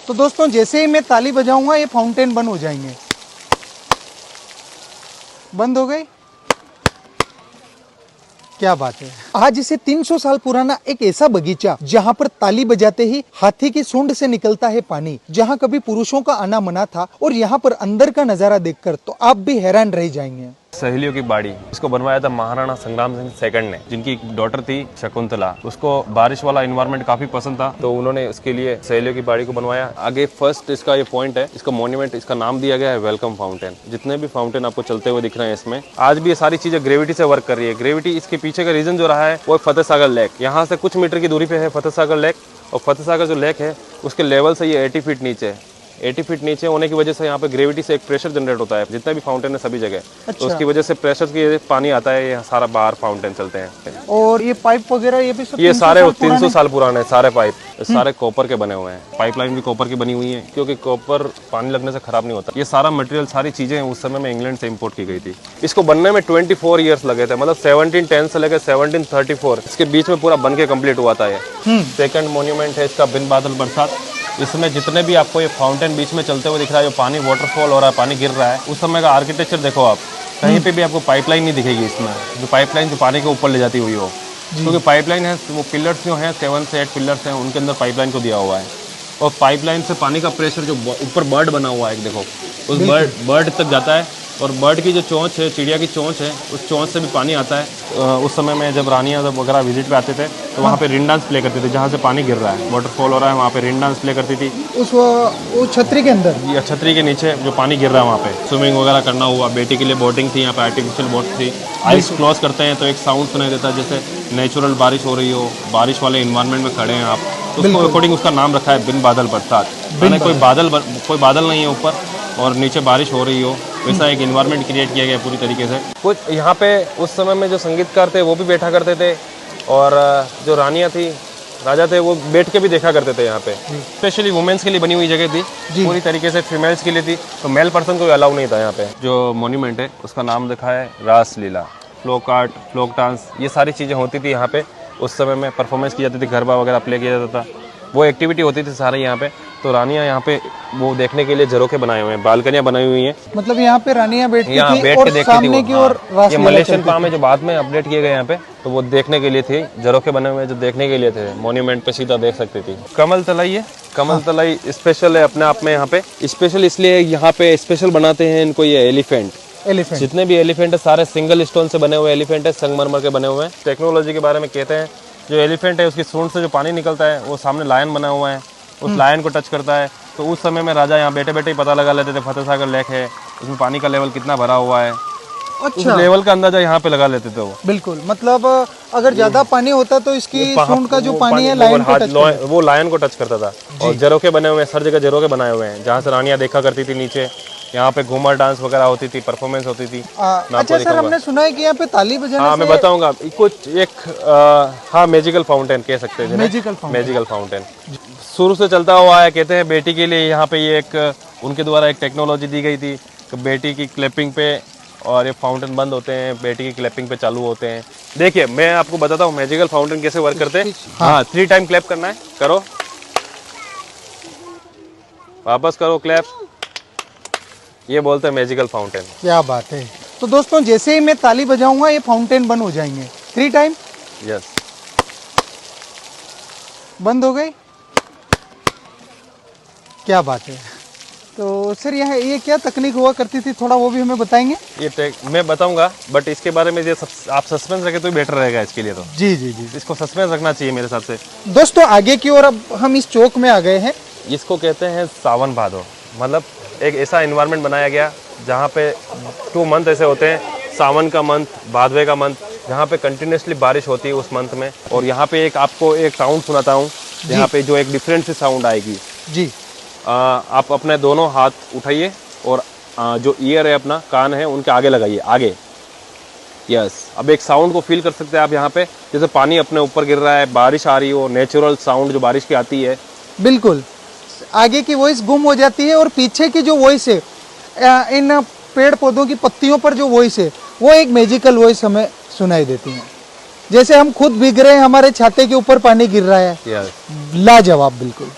तो दोस्तों जैसे ही मैं ताली बजाऊंगा ये फाउंटेन बंद हो जाएंगे। बंद हो गई। क्या बात है। आज इसे 300 साल पुराना एक ऐसा बगीचा जहाँ पर ताली बजाते ही हाथी की सूंड से निकलता है पानी, जहाँ कभी पुरुषों का आना मना था, और यहाँ पर अंदर का नजारा देखकर तो आप भी हैरान रह जाएंगे। सहेलियों की बाड़ी, इसको बनवाया था महाराणा संग्राम सिंह सेकंड ने, जिनकी एक डॉटर थी शकुंतला। उसको बारिश वाला एनवायरनमेंट काफी पसंद था, तो उन्होंने उसके लिए सहेलियों की बाड़ी को बनवाया। आगे फर्स्ट इसका ये पॉइंट है, इसका मॉन्यूमेंट, इसका नाम दिया गया है वेलकम फाउंटेन। जितने भी फाउंटेन आपको चलते हुए दिख रहे हैं इसमें, आज भी ये सारी चीजें ग्रेविटी से वर्क कर रही है। ग्रेविटी इसके पीछे का रीजन जो रहा है वो फतेह सागर लेक, यहाँ से कुछ मीटर की दूरी पे है फतेह सागर लेक, और फतेह सागर जो लेक है उसके लेवल से ये 80 फीट नीचे है। 80 फीट नीचे होने की वजह से यहाँ पे ग्रेविटी से एक प्रेशर जनरेट होता है, जितना भी फाउंटेन है सभी जगह। अच्छा। तो उसकी वजह से प्रेशर की पानी आता है, ये सारा बाहर फाउंटेन चलते हैं। और ये पाइप वगैरह ये भी सब ये सारे 300 साल पुराने सारे पाइप, सारे कॉपर के बने हुए हैं। पाइपलाइन भी कॉपर की बनी हुई है, क्योंकि कॉपर पानी लगने से खराब नहीं होता। ये सारा मटेरियल, सारी चीजें उस समय में इंग्लैंड से इंपोर्ट की गई थी। इसको बनने में 24 ईयर्स लगे थे, मतलब 1710 से लेकर 1734 इसके बीच में पूरा बन के कम्प्लीट हुआ था। ये सेकंड मॉन्यूमेंट है इसका बिन बादल बरसात। इसमें जितने भी आपको ये फाउंटेन बीच में चलते हुए दिख रहा है, जो पानी वाटरफॉल हो रहा है, पानी गिर रहा है, उस समय का आर्किटेक्चर देखो आप, कहीं पे भी आपको पाइपलाइन नहीं दिखेगी इसमें, जो पाइपलाइन जो पानी के ऊपर ले जाती हुई हो। क्योंकि पाइपलाइन है, वो पिलर्स जो हैं 7 से 8 पिलर्स हैं, उनके अंदर पाइपलाइन को दिया हुआ है, और पाइपलाइन से पानी का प्रेशर जो ऊपर बर्ड बना हुआ है, देखो उस बर्ड तक जाता है, और बर्ड की जो चोंच है, चिड़िया की चोंच है, उस चोंच से भी पानी आता है। उस समय में जब रानियाँ जब वगैरह विजिट पे आते थे, तो वहाँ पे रिन डांस प्ले करते थे, जहाँ से पानी गिर रहा है, वाटरफॉल हो रहा है, वहाँ पे रिन डांस प्ले करती थी उस वो छतरी के अंदर, या छतरी के नीचे जो पानी गिर रहा है वहाँ पे स्विमिंग वगैरह करना हुआ। बेटी के लिए बोटिंग थी, यहाँ पे आर्टिफिशियल बोट थी। आइस क्लोज करते हैं तो एक साउंड सुनाई देता है, जैसे नेचुरल बारिश हो रही हो, बारिश वाले इन्वायरमेंट में खड़े हैं आप, तो उसको अकॉर्डिंग उसका नाम रखा है बिन बादल बरसात। मैंने कोई बादल नहीं है ऊपर और नीचे बारिश हो रही हो, वैसा एक इन्वायरमेंट क्रिएट किया गया पूरी तरीके से। कुछ यहाँ पे उस समय में जो संगीतकार थे वो भी बैठा करते थे, और जो रानियाँ थी, राजा थे, वो बैठ के भी देखा करते थे यहाँ पे। स्पेशली वुमेन्स के लिए बनी हुई जगह थी, पूरी तरीके से फीमेल्स के लिए थी, तो मेल पर्सन को अलाउ नहीं था यहाँ पे। जो मॉन्यूमेंट है उसका नाम लिखा है रासलीला, फ्लोक आर्ट, फ्लोक डांस, ये सारी चीज़ें होती थी यहाँ पे। उस समय में परफॉर्मेंस की जाती थी, गरबा वगैरह प्ले किया जाता था, वो एक्टिविटी होती थी सारे यहाँ पे। तो रानियाँ यहाँ पे वो देखने के लिए झरोखे बनाए हुए हैं, बालकनियाँ बनाई हुई हैं, मतलब यहाँ पे रानियाँ बैठती थी यहाँ बैठ और के देखती सामने थी की वो। ओर हाँ, ये मलेशियन पाम है जो बाद में अपडेट किए गए यहाँ पे, तो वो देखने के लिए थे, झरोखे बने हुए जो देखने के लिए थे, मॉन्यूमेंट पे सीधा देख सकती थी। कमल तलाई है, कमल तलाई स्पेशल है अपने आप में। यहाँ पे स्पेशल इसलिए यहाँ पे स्पेशल बनाते हैं इनको, ये एलिफेंट जितने भी एलिफेंट है सारे सिंगल स्टोन से बने हुए एलिफेंट है, संगमरमर के बने हुए हैं। टेक्नोलॉजी के बारे में कहते हैं, जो एलिफेंट है उसकी सूंड से जो पानी निकलता है, वो सामने लायन बना हुआ है, उस लायन को टच करता है। तो उस समय में राजा यहाँ बैठे बैठे ही पता लगा लेते थे फतेह सागर लेक है, उसमें पानी का लेवल कितना भरा हुआ है। अच्छा, उस लेवल का अंदाजा यहाँ पे लगा लेते थे वो। बिल्कुल, मतलब अगर ज्यादा पानी होता तो इसकी सूंड का जो पानी है वो लायन को टच करता था। और झरोखे बने हुए हैं, हर जगह झरोखे बनाए हुए हैं, जहाँ से रानियाँ देखा करती थी नीचे। यहाँ पे घूमर डांस वगैरह होती थी, परफॉर्मेंस होती थी। अच्छा सर, हमने सुना है कि यहाँ पे ताली बजाने हाँ, मैं बताऊंगा कुछ एक हाँ मैजिकल फाउंटेन कह सकते हैं, मैजिकल फाउंटेन शुरू से चलता हुआ है। कहते हैं बेटी के लिए यहाँ पे ये एक उनके द्वारा एक टेक्नोलॉजी दी गई थी कि बेटी की क्लैपिंग पे और ये फाउंटेन बंद होते हैं, बेटी की क्लैपिंग पे चालू होते हैं। देखिए मैं आपको बताता हूँ मैजिकल फाउंटेन कैसे वर्क करते हैं। हाँ, 3 टाइम क्लैप करना है, करो, वापस करो क्लैप, ये बोलते हैं मैजिकल फाउंटेन। क्या बात है। तो दोस्तों जैसे ही मैं ताली बजाऊंगा ये फाउंटेन बंद हो जाएंगे। 3 टाइम, यस, बंद हो गई। क्या बात है। तो सर यहाँ ये क्या तकनीक हुआ करती थी, थोड़ा वो भी हमें बताएंगे? ये मैं बताऊंगा, बट इसके बारे में आप सस्पेंस रखें तो बेटर रहेगा इसके लिए। तो जी जी जी, इसको सस्पेंस रखना चाहिए मेरे हिसाब से। दोस्तों आगे की ओर अब हम इस चौक में आ गए हैं। इसको कहते हैं सावन भादो, मतलब एक ऐसा एनवायरनमेंट बनाया गया जहाँ पे 2 मंथ ऐसे होते हैं, सावन का मंथ, भादवे का मंथ, जहाँ पे कंटिन्यूसली बारिश होती है उस मंथ में। और यहाँ पे एक आपको एक साउंड सुनाता हूँ, यहाँ पे जो एक डिफरेंट सी साउंड आएगी जी। आप अपने दोनों हाथ उठाइए और जो ईयर है, अपना कान है, उनके आगे लगाइए, आगे। यस, अब एक साउंड को फील कर सकते हैं आप यहाँ पे, जैसे पानी अपने ऊपर गिर रहा है, बारिश आ रही हो, नेचुरल साउंड जो बारिश की आती है। बिल्कुल, आगे की वॉइस गुम हो जाती है और पीछे की जो वॉइस है, इन पेड़ पौधों की पत्तियों पर जो वॉइस है, वो एक मैजिकल वॉइस हमें सुनाई देती है, जैसे हम खुद भीग रहे हैं, हमारे छाते के ऊपर पानी गिर रहा है। यस, लाजवाब, बिल्कुल।